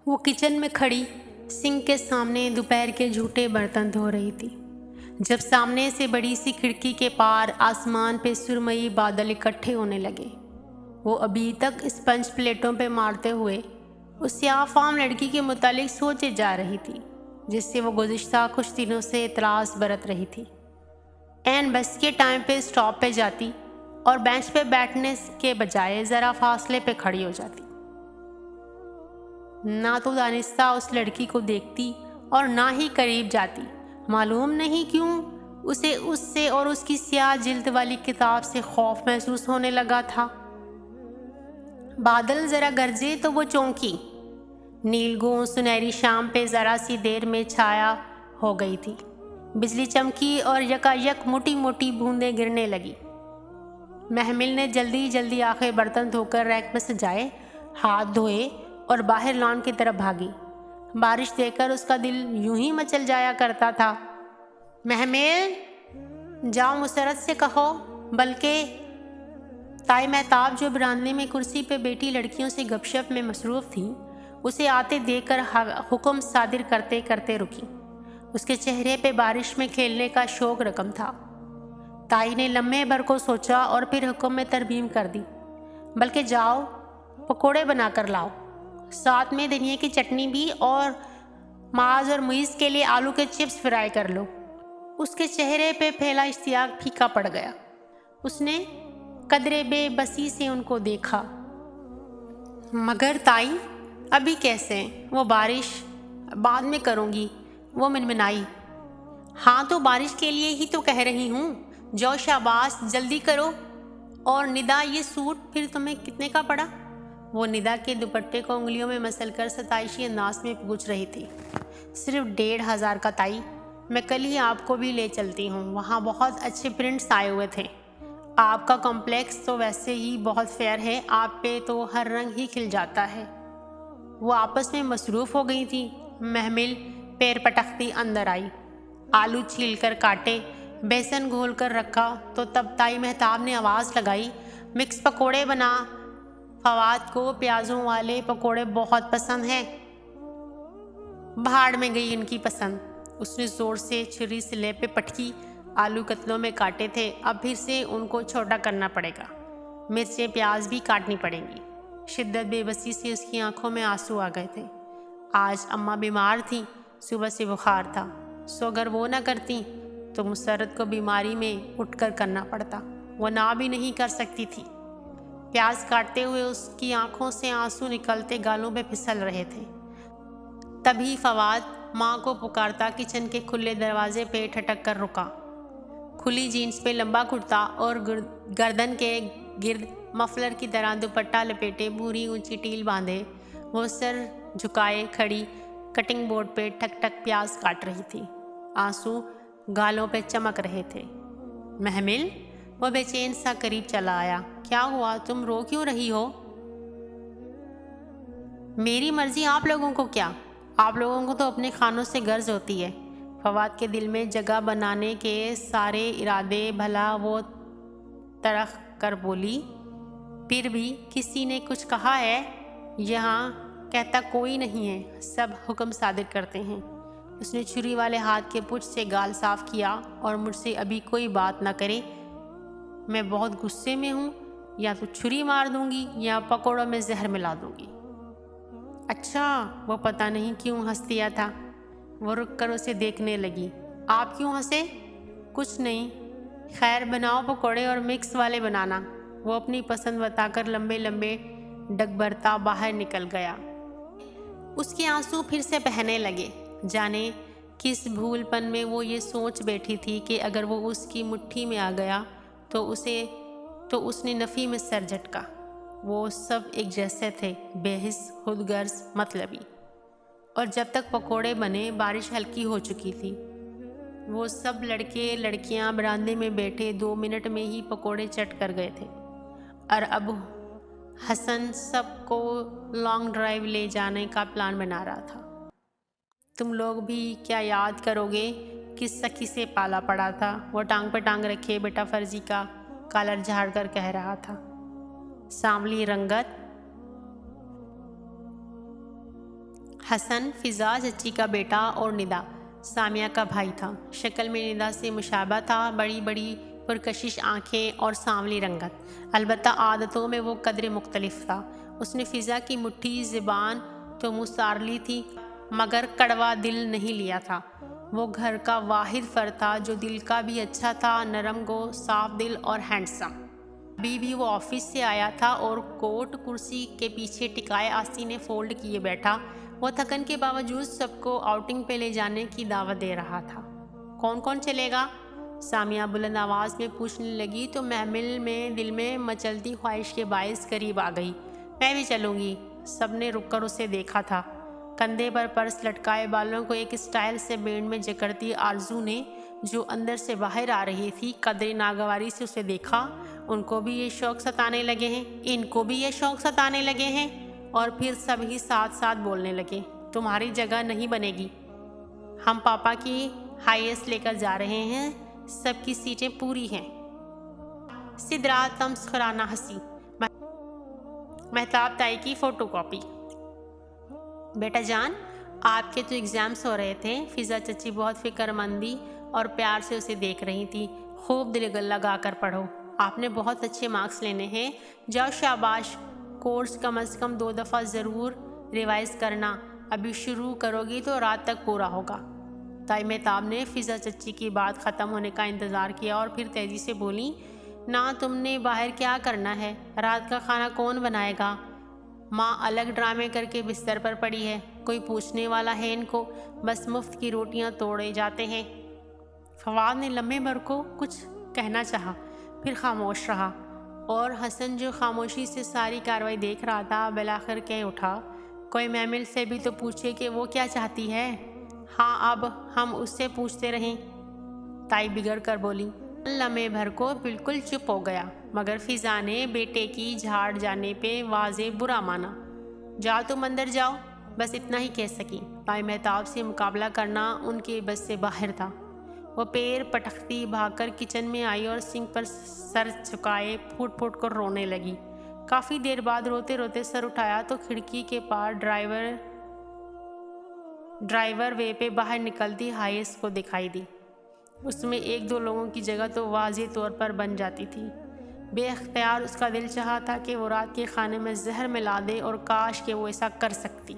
وہ کچن میں کھڑی سنک کے سامنے دوپہر کے جھوٹے برتن دھو رہی تھی جب سامنے سے بڑی سی کھڑکی کے پار آسمان پہ سرمئی بادل اکٹھے ہونے لگے۔ وہ ابھی تک اسپنج پلیٹوں پہ مارتے ہوئے اس سیاہ فام لڑکی کے متعلق سوچے جا رہی تھی جس سے وہ گزشتہ کچھ دنوں سے اعتراض برت رہی تھی۔ عین بس کے ٹائم پہ اسٹاپ پہ جاتی اور بینچ پہ بیٹھنے کے بجائے ذرا فاصلے پہ کھڑی ہو جاتی۔ نہ تو دانستہ اس لڑکی کو دیکھتی اور نہ ہی قریب جاتی۔ معلوم نہیں کیوں اسے اس سے اور اس کی سیاہ جلد والی کتاب سے خوف محسوس ہونے لگا تھا۔ بادل ذرا گرجے تو وہ چونکی۔ نیل گوں سنہری شام پہ ذرا سی دیر میں چھایا ہو گئی تھی۔ بجلی چمکی اور یکایک موٹی موٹی بوندیں گرنے لگی۔ محمل نے جلدی آخر برتن دھو کر ریک میں سجائے، ہاتھ دھوئے اور باہر لان کی طرف بھاگی۔ بارش دیکھ کر اس کا دل یوں ہی مچل جایا کرتا تھا۔ محمل، جاؤ مسرت سے کہو، بلکہ تائی مہتاب جو براندے میں کرسی پہ بیٹھی لڑکیوں سے گپ شپ میں مصروف تھی اسے آتے دیکھ کر حکم صادر کرتے کرتے رکی۔ اس کے چہرے پہ بارش میں کھیلنے کا شوق رقم تھا۔ تائی نے لمحے بھر کو سوچا اور پھر حکم میں ترمیم کر دی، بلکہ جاؤ پکوڑے بنا کر لاؤ، ساتھ میں دھنیا کی چٹنی بھی، اور معاذ اور معیز کے لیے آلو کے چپس فرائی کر لو۔ اس کے چہرے پہ پھیلا اشتیاق پھیکا پڑ گیا۔ اس نے قدرے بے بسی سے ان کو دیکھا۔ مگر تائی، ابھی کیسے؟ وہ بارش بعد میں کروں گی، وہ منمنائی۔ ہاں تو بارش کے لیے ہی تو کہہ رہی ہوں، جو شاباش جلدی کرو۔ اور ندا، یہ سوٹ پھر تمہیں کتنے کا پڑا؟ وہ ندا کے دوپٹے کو انگلیوں میں مسل کر ستائشی انداز میں پوچھ رہی تھی۔ صرف 1,500 کا تائی، میں کل ہی آپ کو بھی لے چلتی ہوں، وہاں بہت اچھے پرنٹس آئے ہوئے تھے۔ آپ کا کمپلیکس تو ویسے ہی بہت فیئر ہے، آپ پہ تو ہر رنگ ہی کھل جاتا ہے۔ وہ آپس میں مصروف ہو گئی تھی۔ محمل پیر پٹکتی اندر آئی، آلو چھیل کر کاٹے، بیسن گھول کر رکھا تو تب تائی مہتاب نے آواز لگائی، مکس پکوڑے بنا۔ فواد کو پیازوں والے پکوڑے بہت پسند ہیں۔ بھاڑ میں گئی ان کی پسند۔ اس نے زور سے چھری سلے پہ پٹکی۔ آلو قطلوں میں کاٹے تھے، اب پھر سے ان کو چھوٹا کرنا پڑے گا۔ مرچیں پیاز بھی کاٹنی پڑیں گی۔ شدت بے بسی سے اس کی آنکھوں میں آنسو آ گئے تھے۔ آج اماں بیمار تھیں، صبح سے بخار تھا، سو اگر وہ نہ کرتی تو مسرت کو بیماری میں اٹھ کر کرنا پڑتا۔ وہ نہ بھی نہیں کر سکتی تھی۔ پیاز کاٹتے ہوئے اس کی آنکھوں سے آنسو نکلتے گالوں پہ پھسل رہے تھے۔ تبھی فواد ماں کو پکارتا کچن کے کھلے دروازے پہ ٹھٹک کر رکا۔ کھلی جینس پہ لمبا کرتا اور گردن کے گرد مفلر کی طرح دوپٹہ لپیٹے بھوری اونچی ٹیل باندھے وہ سر جھکائے کھڑی کٹنگ بورڈ پہ ٹک ٹک پیاز کاٹ رہی تھی۔ آنسو گالوں پہ چمک رہے تھے۔ محمل، وہ بے چین سا قریب چلا آیا۔ کیا ہوا؟ تم رو کیوں رہی ہو؟ میری مرضی، آپ لوگوں کو کیا؟ آپ لوگوں کو تو اپنے خانوں سے غرض ہوتی ہے۔ فواد کے دل میں جگہ بنانے کے سارے ارادے بھلا وہ ترخ کر بولی، پھر بھی کسی نے کچھ کہا ہے؟ یہاں کہتا کوئی نہیں ہے، سب حکم صادر کرتے ہیں۔ اس نے چھری والے ہاتھ کے پچ سے گال صاف کیا اور مجھ سے ابھی کوئی بات نہ کرے، میں بہت غصے میں ہوں، یا تو چھری مار دوں گی یا پکوڑوں میں زہر ملا دوں گی۔ اچھا، وہ پتہ نہیں کیوں ہنس دیا تھا۔ وہ رک کر اسے دیکھنے لگی۔ آپ کیوں ہنسے؟ کچھ نہیں، خیر بناؤ پکوڑے اور مکس والے بنانا۔ وہ اپنی پسند بتا کر لمبے لمبے ڈگ برتا باہر نکل گیا۔ اس کے آنسو پھر سے بہنے لگے۔ جانے کس بھول پن میں وہ یہ سوچ بیٹھی تھی کہ اگر وہ اس کی مٹھی میں آ گیا تو اس نے نفی میں سر جھٹکا۔ وہ سب ایک جیسے تھے، بے حس، خود غرض، مطلبی۔ اور جب تک پکوڑے بنے بارش ہلکی ہو چکی تھی۔ وہ سب لڑکے لڑکیاں برآمدے میں بیٹھے 2 منٹ میں ہی پکوڑے چٹ کر گئے تھے، اور اب حسن سب کو لانگ ڈرائیو لے جانے کا پلان بنا رہا تھا۔ تم لوگ بھی کیا یاد کرو گے کس سخی سے پالا پڑا تھا؟ وہ ٹانگ پہ ٹانگ رکھے بیٹا فرضی کا کالر جھاڑ کر کہہ رہا تھا۔ سانولی رنگت، حسن فضا چچی کا بیٹا اور ندا سامیہ کا بھائی تھا۔ شکل میں ندا سے مشابہ تھا، بڑی بڑی پرکشش آنکھیں اور سانولی رنگت، البتہ عادتوں میں وہ قدرے مختلف تھا۔ اس نے فضا کی مٹھی زبان تو منہ سار لی تھی مگر کڑوا دل نہیں لیا تھا۔ وہ گھر کا واحد فرد تھا جو دل کا بھی اچھا تھا، نرم گو، صاف دل اور ہینڈسم۔ ابھی بھی وہ آفس سے آیا تھا اور کوٹ کرسی کے پیچھے ٹکائے آستینے فولڈ کیے بیٹھا۔ وہ تھکن کے باوجود سب کو آؤٹنگ پہ لے جانے کی دعوت دے رہا تھا۔ کون کون چلے گا؟ سامیہ بلند آواز میں پوچھنے لگی تو محمل میں دل میں مچلتی خواہش کے باعث قریب آ گئی۔ میں بھی چلوں گی۔ سب نے رک کر اسے دیکھا تھا۔ کندھے پر پرس لٹکائے بالوں کو ایک اسٹائل سے بینڈ میں جکڑتی آرزو نے، جو اندر سے باہر آ رہی تھی، قدرے ناگواری سے اسے دیکھا۔ ان کو بھی یہ شوق ستانے لگے ہیں، ان کو بھی یہ شوق ستانے لگے ہیں۔ اور پھر سب ہی ساتھ ساتھ بولنے لگے، تمہاری جگہ نہیں بنے گی، ہم پاپا کی ہائیس لے کر جا رہے ہیں، سب کی سیٹیں پوری ہیں۔ سدرا تمسخرانہ ہنسی۔ مہتاب تائی کی فوٹو کاپی۔ بیٹا جان، آپ کے تو ایگزامس ہو رہے تھے۔ فضا چچی بہت فکر مندی اور پیار سے اسے دیکھ رہی تھی۔ خوب دل لگا کر پڑھو، آپ نے بہت اچھے مارکس لینے ہیں۔ جاؤ شاباش، کورس کم از کم 2 دفعہ ضرور ریوائز کرنا، ابھی شروع کرو گی تو رات تک پورا ہوگا۔ تائی مہتاب نے فضا چچی کی بات ختم ہونے کا انتظار کیا اور پھر تیزی سے بولی، نا تم نے باہر کیا کرنا ہے؟ رات کا کھانا کون بنائے گا؟ ماں الگ ڈرامے کر کے بستر پر پڑی ہے، کوئی پوچھنے والا ہے ان کو؟ بس مفت کی روٹیاں توڑے جاتے ہیں۔ فواد نے لمحے بھر کو کچھ کہنا چاہا، پھر خاموش رہا، اور حسن جو خاموشی سے ساری کارروائی دیکھ رہا تھا بالآخر کہہ اٹھا، کوئی محمل سے بھی تو پوچھے کہ وہ کیا چاہتی ہے۔ ہاں، اب ہم اس سے پوچھتے رہیں؟ تائی بگڑ کر بولی۔ لمحے بھر کو بالکل چپ ہو گیا، مگر فضا نے بیٹے کی جھاڑ جانے پہ واضح برا مانا۔ جاؤ تم اندر جاؤ، بس اتنا ہی کہہ سکی۔ تائی مہتاب سے مقابلہ کرنا ان کے بس سے باہر تھا۔ وہ پیر پٹکتی بھاگ کر کچن میں آئی اور سنک پر سر جھکائے پھوٹ پھوٹ کر رونے لگی۔ کافی دیر بعد روتے روتے سر اٹھایا تو کھڑکی کے پار ڈرائیور وے پہ باہر نکلتی ہائیس کو دکھائی دی۔ اس میں 1-2 لوگوں کی جگہ تو واضح طور پر بن جاتی تھی۔ بے اختیار اس کا دل چاہا تھا کہ وہ رات کے کھانے میں زہر ملا دے، اور کاش کہ وہ ایسا کر سکتی۔